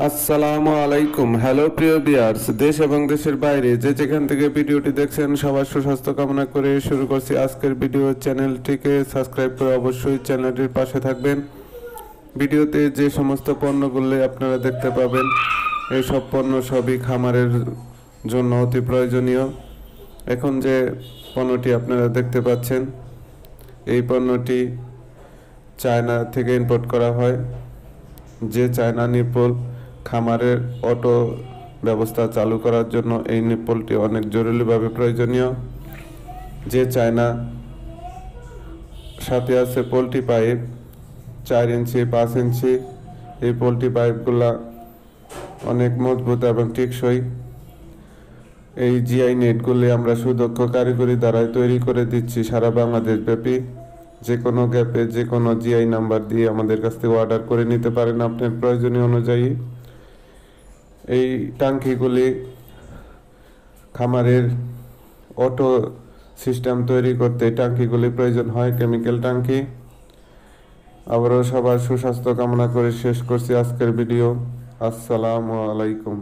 আসসালামু আলাইকুম। হ্যালো প্রিয় ভিউয়ার্স, দেশ এবং দেশের বাইরে যে যেখান থেকে ভিডিওটি দেখছেন সবার সুস্বাস্থ্য কামনা করে শুরু করছি আজকের ভিডিও। চ্যানেলটিকে সাবস্ক্রাইব করে অবশ্যই চ্যানেলটির পাশে থাকবেন। ভিডিওতে যে সমস্ত পণ্যগুলি আপনারা দেখতে পাবেন এই সব পণ্য সবই খামারের জন্য অতি প্রয়োজনীয়। এখন যে পণ্যটি আপনারা দেখতে পাচ্ছেন এই পণ্যটি চায়না থেকে ইম্পোর্ট করা হয়। যে চায়না নিপল খামারের অটো ব্যবস্থা চালু করার জন্য এই নিপলটি অনেক জরুরিভাবে প্রয়োজনীয়। যে চায়না সাথে আছে পোল্ট্রি পাইপ 4 ইঞ্চি 5 ইঞ্চি। এই পোল্ট্রি পাইপগুলা অনেক মজবুত এবং টেকসই। এই জিআই নেটগুলি আমরা সুদক্ষ কারিগরি দ্বারাই তৈরি করে দিচ্ছি সারা বাংলাদেশ ব্যাপী। যে কোনো গ্যাপে যে কোনো জিআই নাম্বার দিয়ে আমাদের কাছ থেকে অর্ডার করে নিতে পারেন আপনার প্রয়োজনীয় অনুযায়ী। এই ট্যাঙ্কিগুলি খামারের অটো সিস্টেম তৈরি করতে ট্যাঙ্কিগুলি প্রয়োজন হয়, কেমিক্যাল ট্যাঙ্কি। আবারও সবার সুস্বাস্থ্য কামনা করে শেষ করছি আজকের ভিডিও। আসসালামু আলাইকুম।